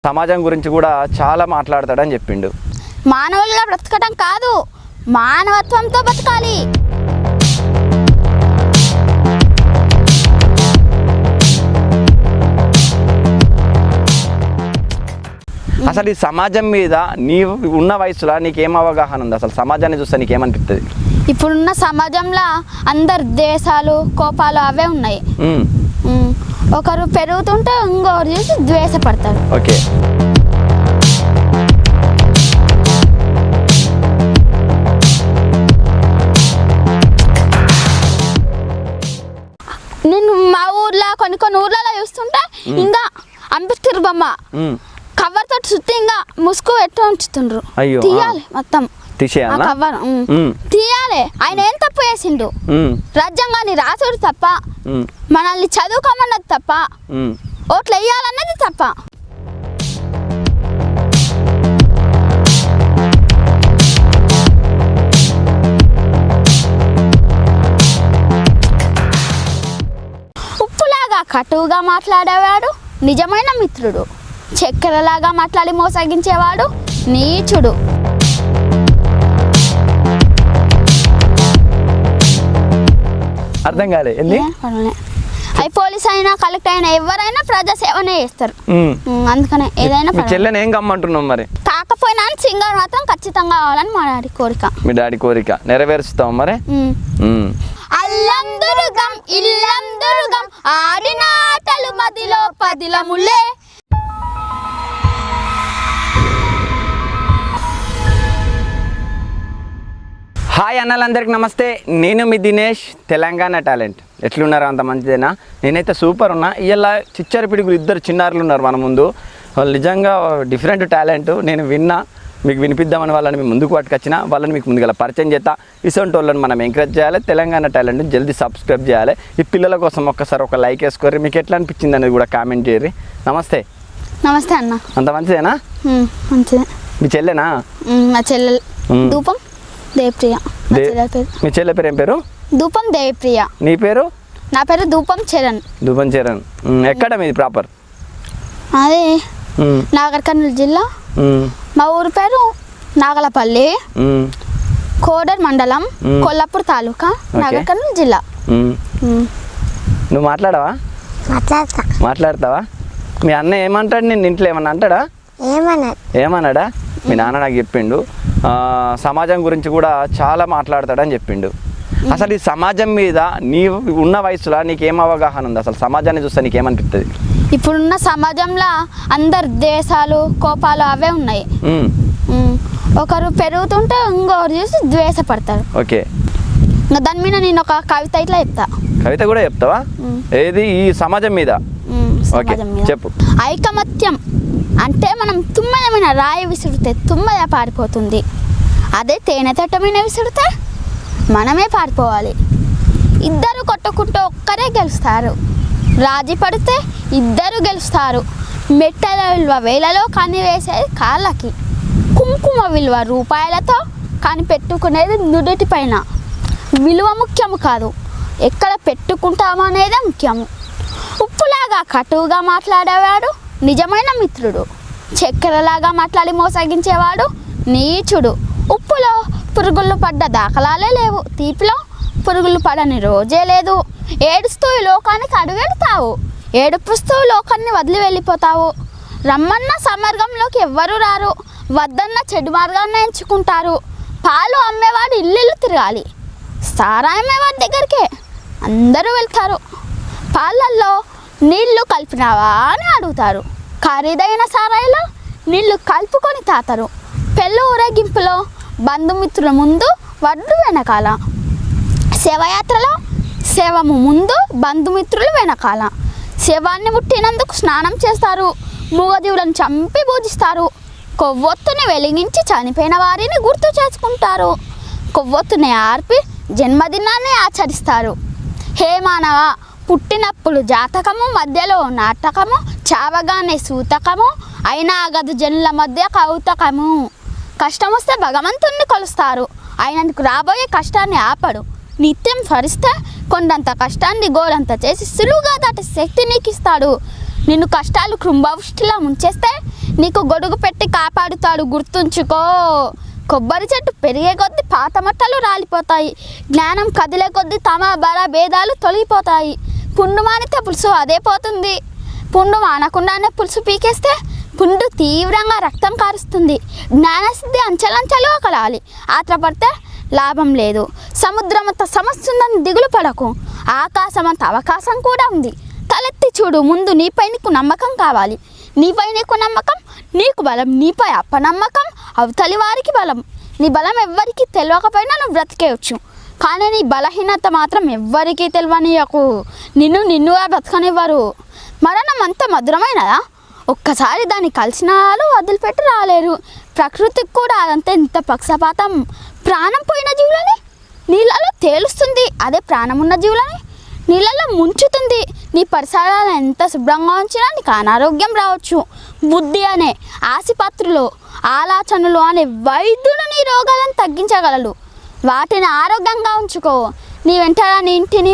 సమాజం గురించి కూడా చాలా మాట్లాడతాడని చెప్పిండు. మానవులుగా బ్రతకడం కాదు, మానవత్వంతో బతకాలి. అసలు ఈ సమాజం మీద నీవు ఉన్న వయసులో నీకేం అవగాహన ఉంది? అసలు సమాజాన్ని చూస్తే నీకేమనిపిస్తుంది? ఇప్పుడున్న సమాజంలో అందరు దేశాలు కోపాలు అవే ఉన్నాయి. ఒకరు పెరుగుతుంటే ఇంకొకరు చూసి ద్వేషపడతారు. ఓకే, నేను మా ఊర్లో కొన్ని ఊర్లలో చూస్తుంటే ఇంకా అంబేద్కర్ బొమ్మ కవర్ తోటి చుట్టి ఇంకా ముసుగు ఎట్లా ఉంచుతుండ్రు. తీయాలి, మొత్తం కవర్ తీయాలి. ఆయన ఏం తప్పు చేసిండు? రాజ్యాంగాన్ని రాసుడు తప్ప, మనల్ని చదువుకోమన్నది తప్ప, ఓట్లు వేయాలన్నది తప్ప. ఉప్పులాగా కటువుగా మాట్లాడేవాడు నిజమైన మిత్రుడు, చక్కెరలాగా మాట్లాడి మోసగించేవాడు నీచుడు. అర్థం కాలే. అవి పోలీస్ అయినా కలెక్టర్ అయినా ఎవరైనా ప్రజాసేవనే చేస్తారు. అందుకనే ఏదైనా చెల్లెని ఏం కమ్మంటున్నాం మరి? కాకపోయినా సింగర్ మాత్రం ఖచ్చితంగా కావాలని మా డాడీ కోరిక. మీ డాడీ కోరిక నెరవేరుస్తాం మరి? అల్లందురుగం ఇల్లందురుగం ఆడిన ఆటలు మదిలో పదిలములే. హాయ్ అన్నలందరికీ నమస్తే, నేను మీ దినేష్, తెలంగాణ టాలెంట్. ఎట్లున్నారు? అంత మంచిదేనా? నేనైతే సూపర్ ఉన్నా. ఇలా చిచ్చరి పిడుగులు ఇద్దరు చిన్నారులు ఉన్నారు మన ముందు. వాళ్ళు నిజంగా డిఫరెంట్ టాలెంట్. నేను విన్నా, మీకు వినిపిద్దామని వాళ్ళని మీ ముందుకు పట్టుకొచ్చిన. వాళ్ళని మీకు ముందుగా పరిచయం చేస్తా. ఇసొంటి వాళ్ళని మనం ఎంకరేజ్ చేయాలి. తెలంగాణ టాలెంట్ జల్దీ సబ్స్క్రైబ్ చేయాలి. ఈ పిల్లల కోసం ఒక్కసారి ఒక లైక్ వేసుకోర్రి. మీకు ఎట్లా అనిపించింది అనేది కూడా కామెంట్ చేయర్రి. నమస్తే. నమస్తే అన్న. అంత మంచిదేనా? మంచిదే. మీ చెల్లెనా? మా చెల్లెలు ధూపం దేవిప్రియ. మీ చెల్లె పేరు ఏం పేరు? ధూపం దేవిప్రియ. నీ పేరు? నా పేరు ధూపం చరణ్. ధూపం చరణ్. ఎక్కడ మీది ప్రాపర్? అదే నాగర్ కర్నూలు జిల్లా. మా ఊరి పేరు నాగలపల్లి, కోడర్ మండలం, కొల్లాపూర్ తాలూకా, నాగర్ కర్నూలు జిల్లా. నువ్వు మాట్లాడవా? మాట్లాడతావా? మీ అన్న ఏమంటాడు? నేను ఇంట్లో ఏమన్నా అంటాడా? ఏమన్నాడా? మీ నాన్న నాకు చెప్పిండు సమాజం గురించి కూడా చాలా మాట్లాడతాడని చెప్పిండు. అసలు ఈ సమాజం మీద నీవు ఉన్న వయసులో నీకేం అవగాహన ఉంది? అసలు సమాజాన్ని చూస్తే నీకేమనిపిస్తుంది? ఇప్పుడున్న సమాజంలో అందరు దేశాలు కోపాలు అవే ఉన్నాయి. ఒకరు పెరుగుతుంటే ఇంకొకరు చూసి ద్వేషపడతారు. ఓకే, దాని మీద నేను ఒక కవిత ఇట్లా చెప్తా. కవిత కూడా చెప్తావా? ఏది? ఈ సమాజం మీద? ఓకే, చెప్పు. ఐకమత్యం అంటే మనం తుమ్మల మీద రాయి విసిరితే తుమ్మల పారిపోతుంది. అదే తేనె తట్ట మీద విసిరితే మనమే పారిపోవాలి. ఇద్దరు కొట్టుకుంటూ ఒక్కరే గెలుస్తారు. రాజీ పడితే ఇద్దరు గెలుస్తారు. మెట్టల విలువ వేలలో కానీ వేసేది కాళ్ళకి. కుంకుమ విలువ రూపాయలతో కానీ పెట్టుకునేది నుదుటి పైన. విలువ ముఖ్యము కాదు, ఎక్కడ పెట్టుకుంటామనేదే ముఖ్యము. ఉప్పులాగా కటువుగా మాట్లాడేవాడు నిజమైన మిత్రుడు, చక్కెరలాగా మాట్లాడి మోసగించేవాడు నీచుడు. ఉప్పులో పురుగులు పడ్డ దాఖలాలే లేవు, తీపిలో పురుగులు పడని రోజే లేదు. ఏడుస్తూ ఈ లోకానికి అడుగెడతావు, ఏడుపుస్తూ లోకాన్ని వదిలి వెళ్ళిపోతావు. రమ్మన్న సమర్గంలోకి ఎవ్వరూ రారు, వద్దన్న చెడు మార్గాన్ని ఎంచుకుంటారు. పాలు అమ్మేవాడు ఇల్లు తిరగాలి, సారాయి అమ్మేవాడి దగ్గరికే అందరూ వెళ్తారు. పాలల్లో నీళ్లు కలిపినావా అని అడుగుతారు, ఖరీదైన సారాయిలో నీళ్లు కలుపుకొని తాతారు. పెళ్ళి ఊరేగింపులో బంధుమిత్రుల ముందు వడ్డు వెనకాల, శవయాత్రలో శవము ముందు బంధుమిత్రులు వెనకాల. శవాన్ని ముట్టినందుకు స్నానం చేస్తారు, మూగజీవులను చంపి పూజిస్తారు. కొవ్వొత్తుని వెలిగించి చనిపోయిన వారిని గుర్తు చేసుకుంటారు. కొవ్వొత్తుని ఆర్పి జన్మదినాన్ని ఆచరిస్తారు. హే మానవ, పుట్టినప్పుడు జాతకము, మధ్యలో నాటకము, చావగానే సూతకము, అయినా గదు జనుల మధ్య కౌతకము. కష్టం వస్తే భగవంతుణ్ణి కొలుస్తారు, ఆయనకు రాబోయే కష్టాన్ని ఆపడు. నిత్యం ఫరిస్తే కొండంత కష్టాన్ని గోడంత చేసి సులువుగా దాటి శక్తి నీకు ఇస్తాడు. నిన్ను కష్టాలు కృంభవృష్టిలా ముంచేస్తే నీకు గొడుగు పెట్టి కాపాడుతాడు గుర్తుంచుకో. కొబ్బరి చెట్టు పెరిగే కొద్దీ పాత మట్టలు రాలిపోతాయి. జ్ఞానం కదిలే కొద్దీ తమ బల భేదాలు తొలగిపోతాయి. పుండు మానితే పులుసు అదే పోతుంది. పుండు మానకుండానే పులుసు పీకేస్తే పుండు తీవ్రంగా రక్తం కారుస్తుంది. జ్ఞానసిద్ధి అంచెలంచెలుగా కలాలి. ఆత్రపడితే లాభం లేదు. సముద్రమంత సమస్య ఉందని దిగులు పడకు. ఆకాశమంత అవకాశం కూడా ఉంది. తలెత్తి చూడు. ముందు నీపై నీకు నమ్మకం కావాలి. నీపై నీకు నమ్మకం నీకు బలం. నీపై అపనమ్మకం అవతలి వారికి బలం. నీ బలం ఎవ్వరికి తెలియకపోయినా నువ్వు బ్రతికేయచ్చు. కానీ నీ బలహీనత మాత్రం ఎవ్వరికీ తెలియనియకు. నిన్నుగా బ్రతకనివ్వరు. మరణం అంత మధురమైనదా? ఒక్కసారి దాన్ని కలిసిన వాళ్ళు వదిలిపెట్టి రాలేరు. ప్రకృతికి కూడా అదంతా ఇంత పక్షపాతం. ప్రాణం పోయిన జీవులని నీళ్ళలో తేలుస్తుంది. అదే ప్రాణం ఉన్న జీవులని నీళ్ళలో ముంచుతుంది. నీ పరిసరాలను ఎంత శుభ్రంగా ఉంచినా నీకు అనారోగ్యం రావచ్చు. బుద్ధి అనే ఆసుపత్రులు ఆలోచనలు అనే వైద్యుడు నీ రోగాలను తగ్గించగలడు. వాటిని ఆరోగ్యంగా ఉంచుకో. నీ వెంట నీ ఇంటిని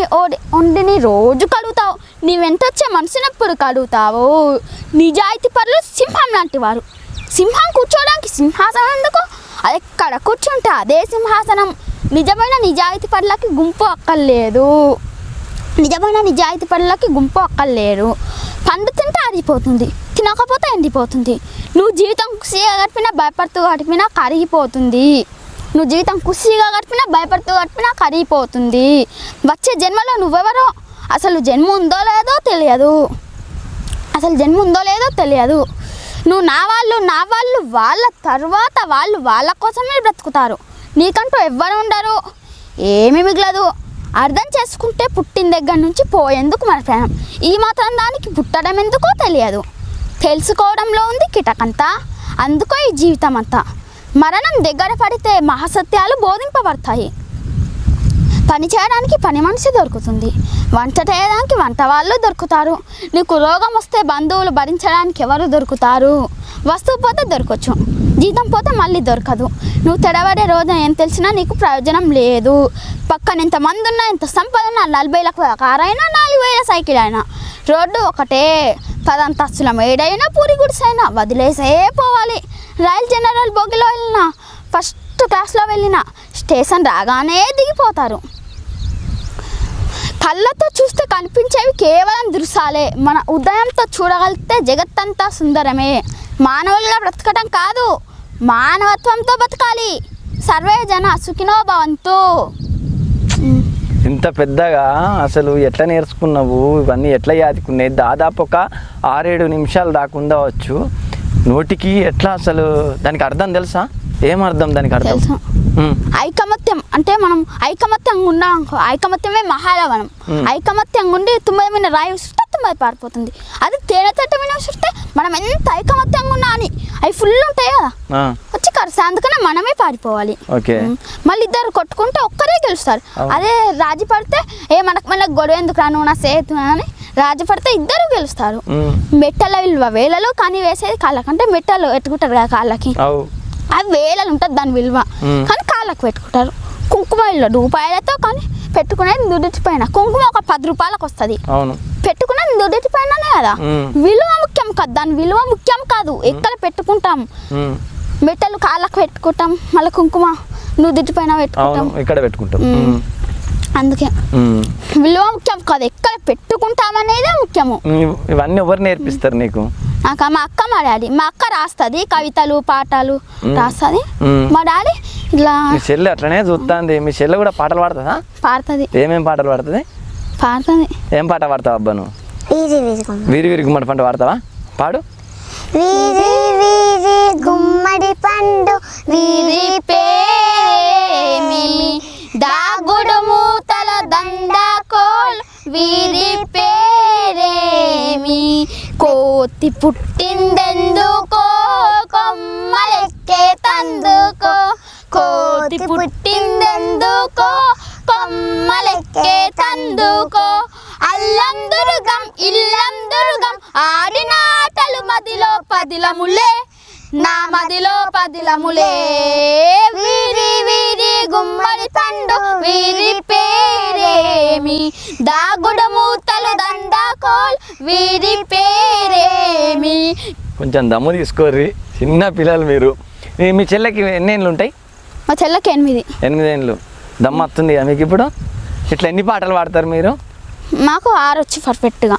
వండిని రోజు కడుగుతావు. నీ వెంట వచ్చే మనుషుని ఎప్పుడు కడుగుతావు? నిజాయితీ పరులు సింహం లాంటి వారు. సింహం కూర్చోడానికి సింహాసనం ఎందుకు? అది ఎక్కడ కూర్చుంటే అదే సింహాసనం. నిజమైన నిజాయితీ పరులకి గుంపు అక్కర్లేదు. నిజమైన నిజాయితీ పరులకి గుంపు అక్కర్లేరు. పండు తింటే అరిగిపోతుంది, తినకపోతే ఎండిపోతుంది. నువ్వు జీవితం ఖుషిగా గడిపినా భయపడుతూ గడిపినా కరిగిపోతుంది. నువ్వు జీవితం ఖుషిగా గడిపినా భయపడుతూ గడిపినా కరిగిపోతుంది. వచ్చే జన్మలో నువ్వెవరో అసలు జన్మ ఉందో లేదో తెలియదు. నువ్వు నా వాళ్ళు వాళ్ళ తర్వాత వాళ్ళు వాళ్ళ కోసమే బ్రతుకుతారు. నీకంటూ ఎవ్వరు ఉండరు. ఏమీ మిగలదు. అర్థం చేసుకుంటే పుట్టిన దగ్గర నుంచి పోయేందుకు మన ప్రాణం. ఈ మాత్రం దానికి పుట్టడం ఎందుకో తెలియదు. తెలుసుకోవడంలో ఉంది కిటకంతా. అందుకో ఈ జీవితం అంతా. మరణం దగ్గర పడితే మహాసత్యాలు బోధింపబడతాయి. పని చేయడానికి పని మనిషి దొరుకుతుంది. వంట చేయడానికి వంట వాళ్ళు దొరుకుతారు. నీకు రోగం వస్తే బంధువులు భరించడానికి ఎవరు దొరుకుతారు? వస్తువు పోతే దొరకచ్చు, జీతం పోతే మళ్ళీ దొరకదు. నువ్వు తెడబడే రోజు ఏం తెలిసినా నీకు ప్రయోజనం లేదు. పక్కన ఎంతమంది ఉన్నా, ఎంత సంపద ఉన్నా, 40 లక్షల కారైనా, 4,000 సైకిల్ అయినా, రోడ్డు ఒకటే. 10 అంతస్తుల మేడైనా, పూరి గుడిసైనా వదిలేసే పోవాలి. రైల్ జనరల్ బోగిలో వెళ్ళినా, ఫస్ట్ క్లాస్లో వెళ్ళినా స్టేషన్ రాగానే దిగిపోతారు. కళ్ళతో చూస్తే కనిపించేవి కేవలం దృశ్యాలే. మన ఉదయంతో చూడగలిగితే జగత్తంతా సుందరమే. మానవులుగా బ్రతకడం కాదు, మానవత్వంతో బతకాలి. సర్వే జన సుఖినో భవంతు. ఇంత పెద్దగా అసలు ఎట్లా నేర్చుకున్నావు? ఇవన్నీ ఎట్లా యాదుకున్నాయి? దాదాపు ఒక 6-7 నిమిషాలు దాకా ఉండవచ్చు. నోటికి ఎట్లా అసలు దానికి అర్థం తెలుసా? ఏం అర్థం దానికి అర్థం? ఐకమత్యం అంటే మనం ఐకమత్యంగా ఉన్నాం. ఐకమత్యమే మహాలవనం. ఐకమత్యంగా ఉండి 9 మీద రాయి విసురితే 9 పారిపోతుంది. అది తేనె తట్టు మీద విసురితే మనం ఎంత ఐకమత్యంగా ఉన్నా అని అవి ఫుల్ ఉంటాయి కదా, వచ్చి కరిస్తే. అందుకనే మనమే పారిపోవాలి. మళ్ళీ ఇద్దరు కొట్టుకుంటే ఒక్కరే గెలుస్తారు. అదే రాజీ పడితే మనకు గొడవ ఎందుకు రా, నువ్వు నా సేతు అని రాజీ పడితే ఇద్దరు గెలుస్తారు. మెట్టల విలువ వేలలో, కానీ వేసేది కాళ్ళకంటే మెట్టలు ఎట్టుకుంటారు కదా కాళ్ళకి, అది వేలలు ఉంటుంది దాని విలువ, కానీ కాళ్ళకు పెట్టుకుంటారు. కుంకుమ విలువ రూపాయలతో, కానీ పెట్టుకునేది నుదుటి పైన. కుంకుమ ఒక 10 రూపాయలకు వస్తుంది, పెట్టుకునేది నుదుటి పైననే కదా. విలువ ముఖ్యం కాదు, దాని విలువ ముఖ్యం కాదు. ఎక్కడ పెట్టుకుంటాం, మెట్టలు కాళ్ళకు పెట్టుకుంటాం, మళ్ళీ కుంకుమ నుదుటి పైన పెట్టుకుంటాం. అందుకే విలువ ముఖ్యం కాదు, ఎక్కడ పెట్టుకుంటాం అనేదే ముఖ్యము. ఇవన్నీ ఎవరు నేర్పిస్తారు నీకు? నాకు మా అక్క, మా డాడీ. మా అక్క రాస్తుంది కవితలు, పాటలు రాస్తుంది. మా డాడీ ఇట్లా. మీ చెల్లి అట్లనే చూస్తుంది. మీ చెల్లి కూడా పాటలు పాడుతుందా? పాడుతుంది. ఏమేం పాటలు పాడుతుంది? ఏం పాట పాడతావు అబ్బా నువ్వు? వీరి వీరి గుమ్మడి పండు పాడతావా? పాడు. వీరి వీరి గుమ్మడి పండు వీరి పేరేమి, దాగుడు మూతల దండకోల్ వీరి పేరేమి, కోతి పుట్టిందెందుకో కొమ్మలెక్కే తందుకో, కోతి పుట్టిందెందుకో కొమ్మలెక్కే తందుకో, అల్లం దుర్గం ఇల్లం దుర్గం ఆడిన ఆటలు మదిలో పదిలములే, నా మదిలో పదిలములే. వీరి వీరి గుమ్మడి పండు వీరి పేరేమి, దాగుడు మూతలు దండకోల్ వీరి పేరేమి, కొంచెం దమ్ము తీసుకోర్రి, చిన్న పిల్లలు మీరు. మీ చెల్లెకి ఎన్ని ఏళ్ళు ఉంటాయి? మా చెల్లెకి 8. 8 ఏళ్ళు. దమ్ము వస్తుంది కదా మీకు ఇప్పుడు? ఇట్లా ఎన్ని పాటలు పాడతారు మీరు? మాకు 6 వచ్చి పర్ఫెక్ట్గా.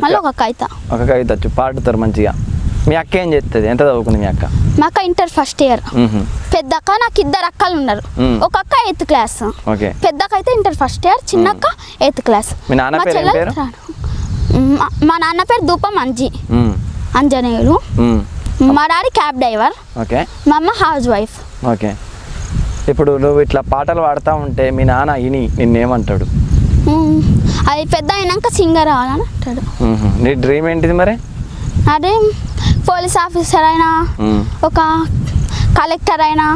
మళ్ళీ ఒక కవిత వచ్చు, పాడుతారు మంచిగా. మీ అక్క ఏం చేస్తుంది? ఎంత చదువుకుంది మీ అక్క? మా అక్క ఇంటర్ ఫస్ట్ ఇయర్. పెద్ద అక్క, నాకు 2 అక్కలు ఉన్నారు. ఒక అక్క 8th క్లాస్. ఓకే. పెద్ద అక్క అయితే ఇంటర్ ఫస్ట్ ఇయర్, చిన్న అక్క 8th క్లాస్. మీ నాన్న పేరు ఏం పేరు? మా నాన్న పేరు ధూపం అంజనేయులు. మా డాడీ క్యాబ్ డ్రైవర్. ఓకే. మా అమ్మ హౌస్ వైఫ్. ఓకే. ఇప్పుడు నువ్వు ఇట్లా పాటలు పాడుతూ ఉంటే మీ నాన్న నిన్నేమంటాడు? అది పెద్ద అయినాక సింగర్ అవ్వాలని అంటాడు. నీ డ్రీమ్ ఏంటిది మరి? అదే పోలీస్ ఆఫీసర్ అయినా, ఒక కలెక్టర్ అయినా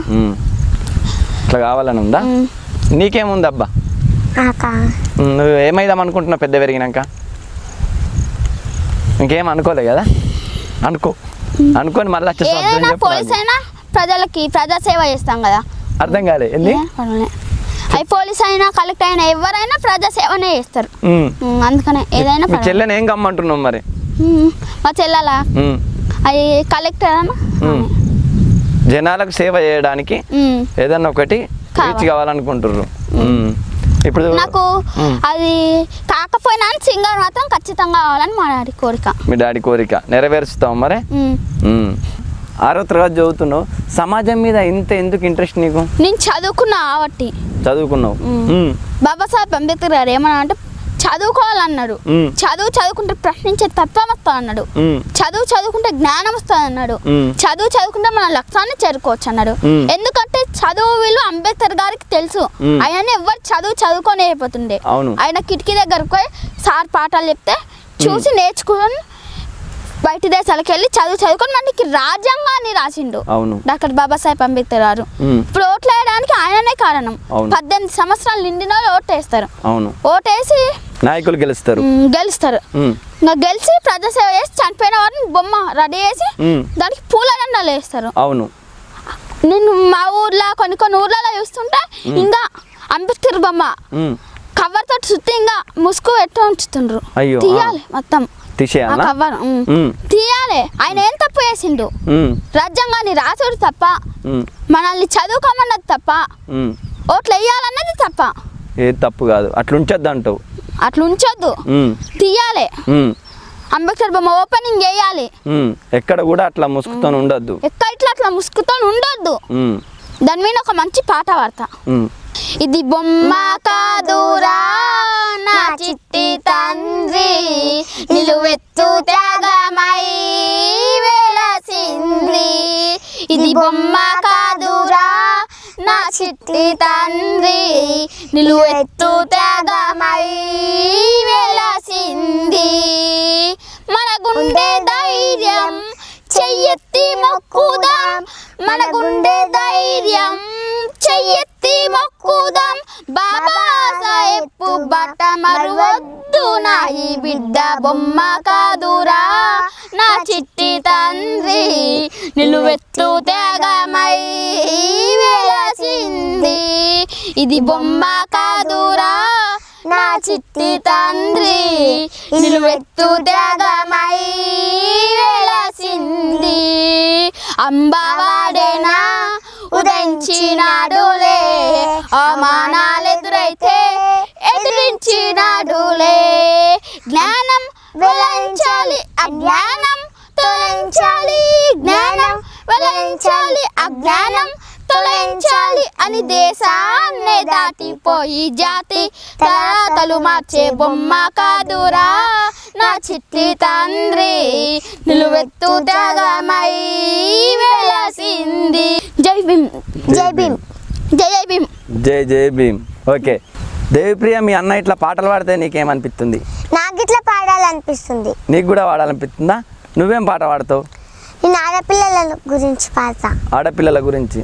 ఇట్లా కావాలని ఉందా? నీకేముంది అబ్బా? నువ్వు ఏమైదాం అనుకుంటున్నావు పెద్ద పెరిగినాక? ఇంకేం అనుకోలే కదా? అనుకోని మళ్ళీ పోలీస్ అయినా ప్రజలకి ప్రజాసేవ చేస్తాం కదా. అర్థం కాలే ఏంది? అవి పోలీస్ అయినా కలెక్టర్ అయినా ఎవరైనా ప్రజాసేవనే చేస్తారు. అందుకనే ఏదైనా. మీ చెల్లెని ఏం కమ్మంటున్నావు మరి? మా చెల్లెల అవి కలెక్టర్ అన్న జనాలకు సేవ చేయడానికి ఏదన్నా ఒకటి రీచ్ కావాలనుకుంటుర్రు. ఇప్పుడు నాకు అది కాకపోయినా సింగర్ మాత్రం ఖచ్చితంగా కావాలని మా డాడీ కోరిక. మీ డాడీ కోరిక నెరవేరుస్తావు మరి? 6వ తరగతి చదువుతున్నావు. సమాజం మీద ఎందుకు ఇంట్రెస్ట్ నీకు? నేను చదువుకున్నా కాబట్టి. చదువుకున్నావు. బాబాసాహెబ్ అంబేద్కర్ గారు ఏమన్నా అంటే చదువుకోవాలన్నాడు. చదువుకుంటే ప్రశ్నించే తత్వం వస్తుంది అన్నాడు. చదువుకుంటే జ్ఞానం వస్తుంది అన్నాడు. చదువుకుంటే మన లక్ష్యాన్ని చేరుకోవచ్చు అన్నాడు. ఎందుకంటే చదువు విలువ అంబేద్కర్ గారికి తెలుసు. ఆయన ఎవరు చదువుకొని అయిపోతుండే. ఆయన కిటికీ దగ్గరకు పోయి సార్ పాఠాలు చెప్తే చూసి నేర్చుకుని బయట దేశాలకు వెళ్ళి చదువుకొని మనకి రాజ్యాంగాన్ని రాసిండు డాక్టర్ బాబాసాహెబ్ అంబేద్కర్ గారు. ఇప్పుడు ఓట్లు వేయడానికి ఆయననే కారణం. 18 సంవత్సరాలు నిండిన ఓటు వేస్తారు. ఓటేసి నాయకులు గెలుస్తారు. ఇంకా గెలిచి ప్రజాసేవ చేసి చనిపోయిన వారిని బొమ్మ రెడీ చేసి దానికి పూలదండలు వేస్తారు. నేను మా ఊర్లో కొన్ని ఊర్లలో చూస్తుంటే ఇంకా అంబేద్కర్ బొమ్మ కవర్ తోటి చుట్టూ ఇంకా ముసుగు పెట్టి ఉంచుతుండ్రు. తీయాలి మొత్తం తీయాలి. ఆయన ఏం తప్పు చేసిండు? రాజ్యాంగాన్ని రాసుడు తప్ప, మనల్ని చదువుకోమన్నది తప్ప, ఓట్లు వేయాలన్నది తప్ప. ఏది తప్పు కాదు. అట్లుంచొద్దు అంటావు? అట్లుంచొద్దు, తీయాలి. అంబేద్కర్ బొమ్మ ఓపెనింగ్ చేయాలి. ఎక్కడ కూడా అట్లా ముసుగుతో ఉండొద్దు. అట్లా ముసుగుతో ఉండొద్దు. దాని మీద ఒక మంచి పాట పాడతా. ఇది బొమ్మ కాదురా నా చిట్టి తండ్రి, నిలువెత్తు త్యాగమై వెలసింది. ఇది బొమ్మ కాదురా నా చిట్టి తండ్రి, నిలువెత్తు త్యాగమై వెలసింది. మన గుండె ధైర్యం చెయ్యెత్తి మొక్కుదాం, మన గుండె ధైర్యం చెయ్యెత్తి మొక్కుదాం. బాబా సాహెబ్ బట్ట మరువద్దు నా ఈ బిడ్డ బొమ్మ కాదురా నా చిట్టి తండ్రి, నిలువెత్తు త్యాగమై వెలసింది. ఇది బొమ్మ కాదురా నా చిట్టి తండ్రి, నిలువెత్తు త్యాగమై వెలసింది. అంబవాడేనా ఉదయించినాడులే, అవమానాలెదురైతే ఎదిరించినాడులే. జ్ఞానం వెలించాలి, అజ్ఞానం తొలగించాలి. జ్ఞానం వెలించాలి, అజ్ఞానం తొలగించాలి అని దేశాన్నే దాటిపోయి జాతి తరాతలు మార్చే బొమ్మ కాదురా నా చిట్టి తండ్రి, నిలువెత్తు త్యాగమై వెలసింది. జై భీమ్, జై భీమ్, జై జై భీమ్, జై జై భీమ్. ఓకే దేవిప్రియ, మీ అన్న ఇట్లా పాటలు పాడితే నీకేమనిపిస్తుంది? నాకు ఇట్లా పాడాలనిపిస్తుంది. నీకు కూడా పాడాలనిపిస్తుందా? నువ్వేం పాట పాడతావు? నేను ఆడపిల్లల గురించి పాడతా. ఆడపిల్లల గురించి?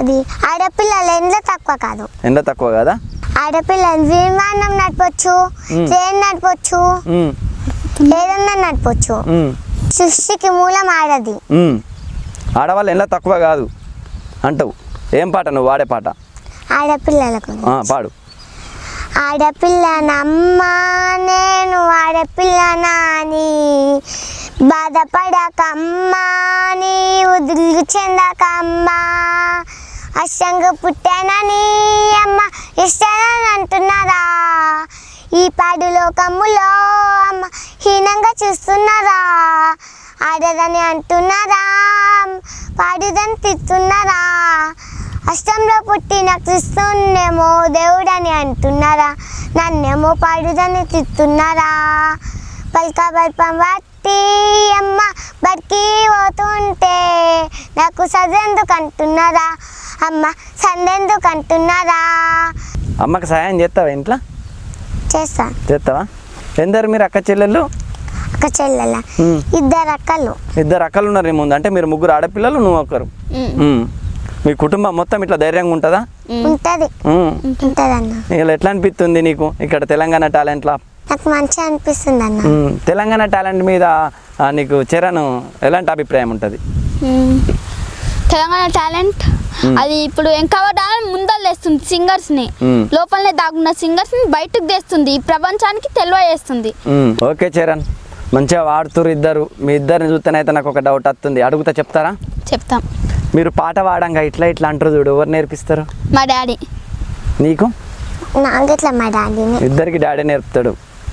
అది ఆడపిల్లలు ఎండ తక్కువ కాదు. ఎండ తక్కువ కాదా? ఆడపిల్లలు విమానం నడపొచ్చు, ట్రైన్ నడపొచ్చు, ఏదన్నా నడపొచ్చు. సృష్టికి మూలం ఆడది. ఆడవాళ్ళు ఎండ తక్కువ కాదు అంటావు. ఏం పాట నువ్వు వాడే పాట? ఆడపిల్లల గురించి పాడు. ఆడపిల్లనమ్మా నేను ఆడపిల్ల నాని, బాధపడకమ్మా నీవు దిగులు చెందకమ్మా అష్టంగా పుట్టానని అమ్మ ఇష్టానని అంటున్నారా ఈ పాడు లోకములో అమ్మ హీనంగా చూస్తున్నారా ఆడదని అంటున్నారా పాడుదని తిట్టున్నారా అష్టంలో పుట్టిన క్రిస్తున్నేమో దేవుడని అంటున్నారా నన్నేమో పాడుదని తిట్టున్నారా పల్క బల్పం బట్టి అమ్మ బడికి పోతుంటే నాకు సదెందుకు అంటున్నారా అమ్మ సందెందుకు అంటున్నారా అమ్మకి సహాయం చేస్తావా ఇంట్లో చేస్తాను చేస్తావా ఎందరు మీరు అక్క చెల్లెళ్ళు అక్క చెల్లెల ఇద్దరు అక్కలు ఇద్దరు అక్కలు ఉన్నారు నీ ముందు అంటే మీరు ముగ్గురు ఆడపిల్లలు నువ్వు ఒకరు మీ కుటుంబం మొత్తం ఇట్లా ధైర్యంగా ఉంటుందా ఉంటది ఉంటదన్న ఇలా ఎట్లా అనిపిస్తుంది నీకు ఇక్కడ తెలంగాణ టాలెంట్లో నాకు మంచిగా అనిపిస్తుంది అన్న తెలంగాణ టాలెంట్ మీద నీకు చరణ్ ఎలాంటి అభిప్రాయం ఉంటుంది తెలంగాణ టాలెంట్ అది ఇప్పుడు ఎంకవడానికి ముందలేస్తుంది సింగర్స్ని లోపలనే దాగున్న సింగర్స్ని బయటకు తెస్తుంది ఈ ప్రపంచానికి తెలియజేస్తుంది ఓకే చరణ్ మంచిగా వాడుతురు ఇద్దరు మీ ఇద్దరిని చూస్తేనైతే నాకు ఒక డౌట్ వస్తుంది అడుగుతా చెప్తారా చెప్తాం మీరు పాట పాడంగా ఇట్లా ఇట్లా అంటారు చూడు ఎవరు నేర్పిస్తారు మా డాడీ నాకు నీకు ఇట్లా మా డాడీని ఇద్దరికి డాడీ నేర్పుతాడు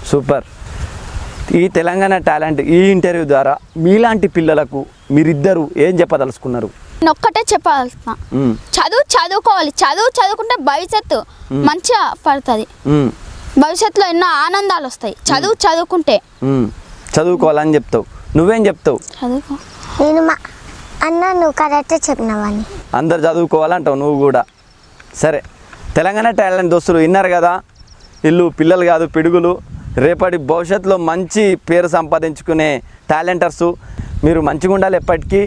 సూపర్ ఈ తెలంగాణ టాలెంట్ ఈ ఇంటర్వ్యూ ద్వారా మీలాంటి పిల్లలకు మీరిద్దరు ఏం చెప్పదలుచుకున్నారు నేను ఒక్కటే చెప్పాల్సిన చదువుకోవాలి చదువుకుంటే భవిష్యత్తు మంచిగా పడుతుంది భవిష్యత్తులో ఎన్నో ఆనందాలు వస్తాయి చదువుకుంటే చదువుకోవాలని చెప్తావు నువ్వేం చెప్తావు చదువుకో నేను మా అన్న నువ్వు కరెక్ట్ చెప్పినవని అందరు చదువుకోవాలంటావు నువ్వు కూడా సరే తెలంగాణ టాలెంట్ దోస్తులు విన్నారు కదా వీళ్ళు పిల్లలు కాదు పిడుగులు రేపటి భవిష్యత్తులో మంచి పేరు సంపాదించుకునే టాలెంటర్సు మీరు మంచిగా ఉండాలి ఎప్పటికీ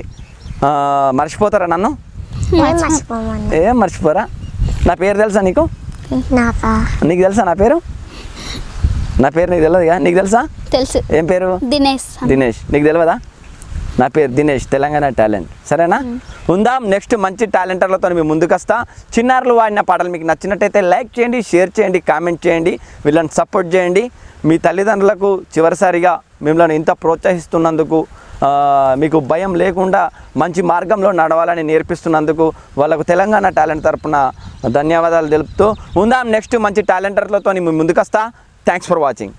మర్చిపోతారా నన్ను ఏం మర్చిపోమన్నా ఏం మర్చిపోరా నా పేరు తెలుసా నీకు నాకా నీకు తెలుసా నా పేరు నీకు తెలియదుగా నీకు తెలుసా తెలుసు ఏం పేరు దినేష్ దినేష్ నీకు తెలియదా నా పేరు దినేష్ తెలంగాణ టాలెంట్ సరేనా ఉందాం నెక్స్ట్ మంచి టాలెంటర్లతో మీ ముందుకు వస్తా చిన్నారులు వాడిన పాటలు మీకు నచ్చినట్టయితే లైక్ చేయండి షేర్ చేయండి కామెంట్ చేయండి వీళ్ళని సపోర్ట్ చేయండి మీ తల్లిదండ్రులకు చివరిసారిగా మిమ్మల్ని ఇంత ప్రోత్సహిస్తున్నందుకు మీకు భయం లేకుండా మంచి మార్గంలో నడవాలని నేర్పిస్తున్నందుకు వాళ్ళకు తెలంగాణ టాలెంట్ తరపున ధన్యవాదాలు తెలుపుతూ ఉందాం నెక్స్ట్ మంచి టాలెంటర్లతో మీ ముందుకు వస్తా థ్యాంక్స్ ఫర్ వాచింగ్